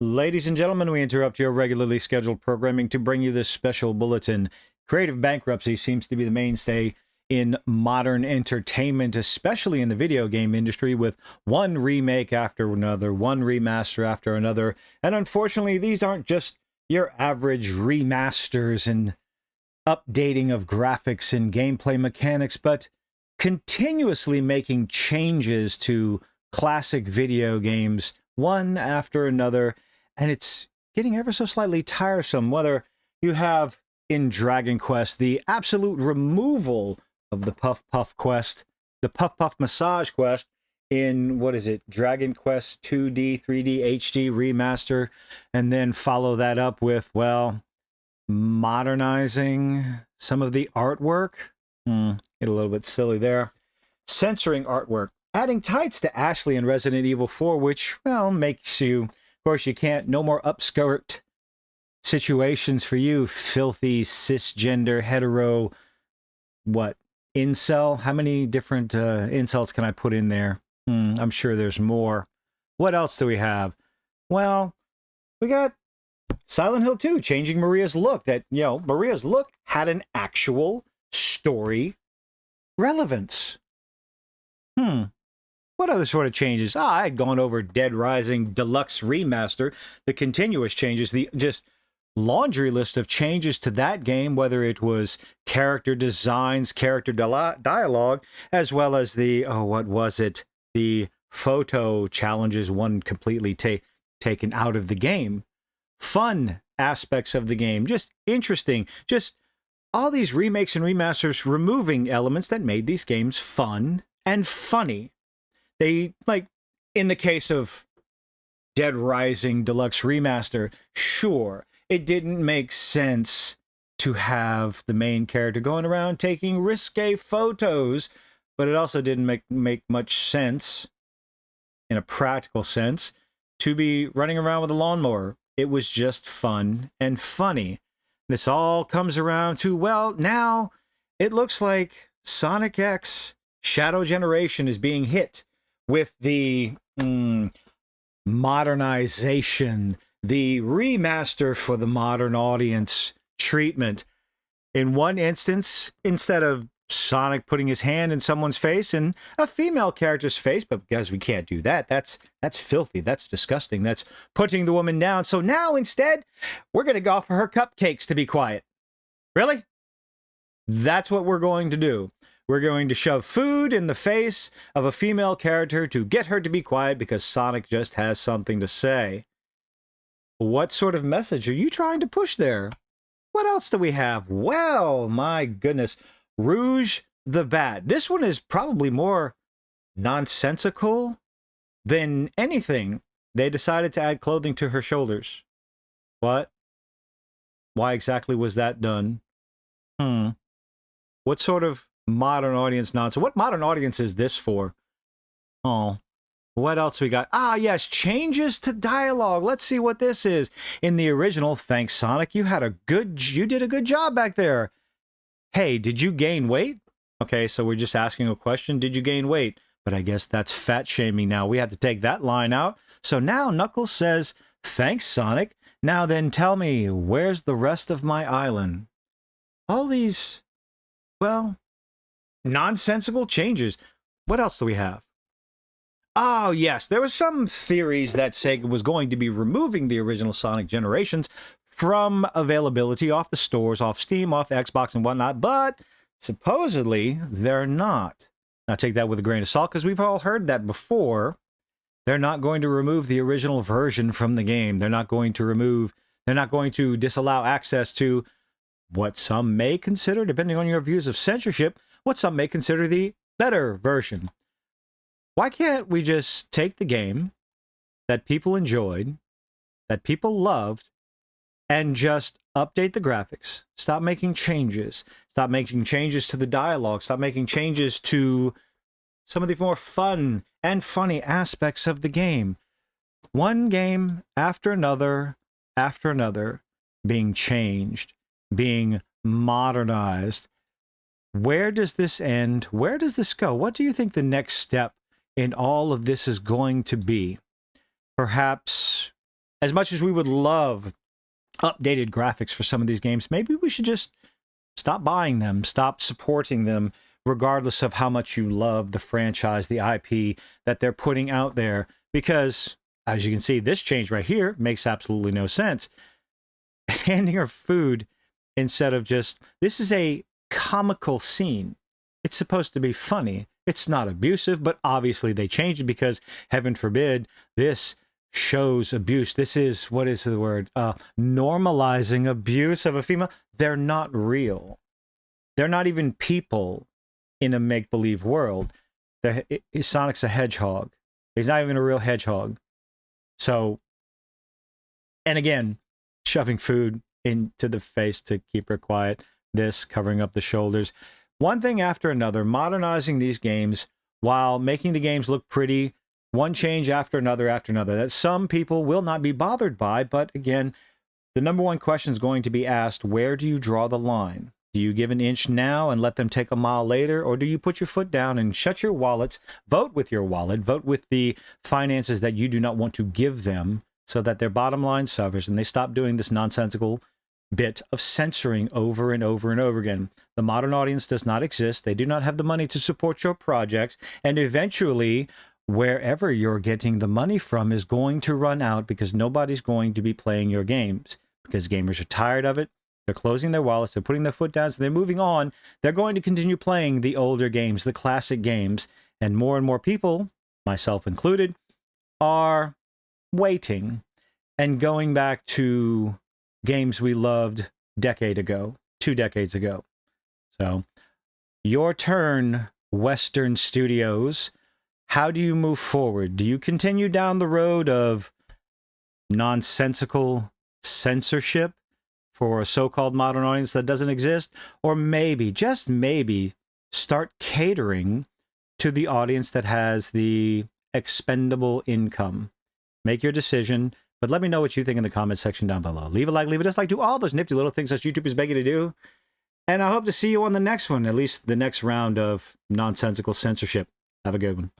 Ladies and gentlemen, we interrupt your regularly scheduled programming to bring you this special bulletin. Creative bankruptcy seems to be the mainstay in modern entertainment, especially in the video game industry, with one remake after another, one remaster after another. And unfortunately, these aren't just your average remasters and updating of graphics and gameplay mechanics, but continuously making changes to classic video games, one after another. And it's getting ever so slightly tiresome, whether you have in Dragon Quest the absolute removal of the Puff Puff quest, the Puff Puff massage quest in, what is it, Dragon Quest 2D, 3D, HD remaster, and then follow that up with, well, modernizing some of the artwork. Get a little bit silly there. Censoring artwork. Adding tights to Ashley in Resident Evil 4, which, well, makes you... Of course, you can't. No more upskirt situations for you, filthy, cisgender, hetero, what, incel? How many different incels can I put in there? I'm sure there's more. What else do we have? Well, we got Silent Hill 2, changing Maria's look. That, you know, Maria's look had an actual story relevance. What other sort of changes? I had gone over Dead Rising Deluxe Remaster, the continuous changes, the just laundry list of changes to that game, whether it was character designs, character dialogue, as well as the, what was it? The photo challenges, one completely taken out of the game. Fun aspects of the game, just interesting, just all these remakes and remasters removing elements that made these games fun and funny. They, like, in the case of Dead Rising Deluxe Remaster, sure, it didn't make sense to have the main character going around taking risque photos, but it also didn't make much sense, in a practical sense, to be running around with a lawnmower. It was just fun and funny. This all comes around to, well, now it looks like Sonic X Shadow Generation is being hit with the modernization, the remaster for the modern audience treatment. In one instance, instead of Sonic putting his hand in someone's face, in a female character's face, but guys, we can't do that. That's filthy. That's disgusting. That's putting the woman down. So now instead, we're going to offer her cupcakes to be quiet. Really? That's what we're going to do. We're going to shove food in the face of a female character to get her to be quiet because Sonic just has something to say. What sort of message are you trying to push there? What else do we have? Well, my goodness. Rouge the Bat. This one is probably more nonsensical than anything. They decided to add clothing to her shoulders. What? Why exactly was that done? What sort of modern audience nonsense? What modern audience is this for? Oh, what else we got? Ah, yes, changes to dialogue. Let's see what this is. In the original, thanks Sonic, you did a good job back there. Hey, did you gain weight? Okay, so we're just asking a question. Did you gain weight? But I guess that's fat shaming now. We have to take that line out. So now Knuckles says, thanks Sonic. Now then tell me, where's the rest of my island? All these, well, nonsensical changes. What else do we have? Oh, yes, there were some theories that Sega was going to be removing the original Sonic generations from availability off the stores, off Steam, off Xbox and whatnot, but supposedly they're not. Now take that with a grain of salt, because we've all heard that before. They're not going to remove the original version from the game. They're not going to disallow access to what some may consider, depending on your views of censorship, what some may consider the better version. Why can't we just take the game that people enjoyed, that people loved, and just update the graphics? Stop making changes. Stop making changes to the dialogue. Stop making changes to some of the more fun and funny aspects of the game. One game after another being changed, being modernized. Where does this end? Where does this go? What do you think the next step in all of this is going to be? Perhaps as much as we would love updated graphics for some of these games, maybe we should just stop buying them, stop supporting them, regardless of how much you love the franchise, the IP that they're putting out there. Because, as you can see, this change right here makes absolutely no sense. Handing her food instead of just, this is a comical scene. It's supposed to be funny. It's not abusive, but obviously they changed it because, heaven forbid, this shows abuse. This is, what is the word? Normalizing abuse of a female. They're not real. They're not even people in a make-believe world. Sonic's a hedgehog. He's not even a real hedgehog. So, and again, shoving food into the face to keep her quiet. This, covering up the shoulders. One thing after another, modernizing these games while making the games look pretty, one change after another that some people will not be bothered by. But again, the number one question is going to be asked, where do you draw the line? Do you give an inch now and let them take a mile later? Or do you put your foot down and shut your wallets, vote with your wallet, vote with the finances that you do not want to give them so that their bottom line suffers and they stop doing this nonsensical bit of censoring over and over and over again? The modern audience does not exist. They do not have the money to support your projects. And eventually, wherever you're getting the money from is going to run out because nobody's going to be playing your games because gamers are tired of it. They're closing their wallets. They're putting their foot down. So they're moving on. They're going to continue playing the older games, the classic games. And more people, myself included, are waiting and going back to games we loved decade ago, 2 decades ago. So, your turn, Western Studios. How do you move forward? Do you continue down the road of nonsensical censorship for a so-called modern audience that doesn't exist? Or maybe, just maybe, start catering to the audience that has the expendable income? Make your decision. But let me know what you think in the comment section down below. Leave a like, leave a dislike, do all those nifty little things that YouTube is begging you to do. And I hope to see you on the next one, at least the next round of nonsensical censorship. Have a good one.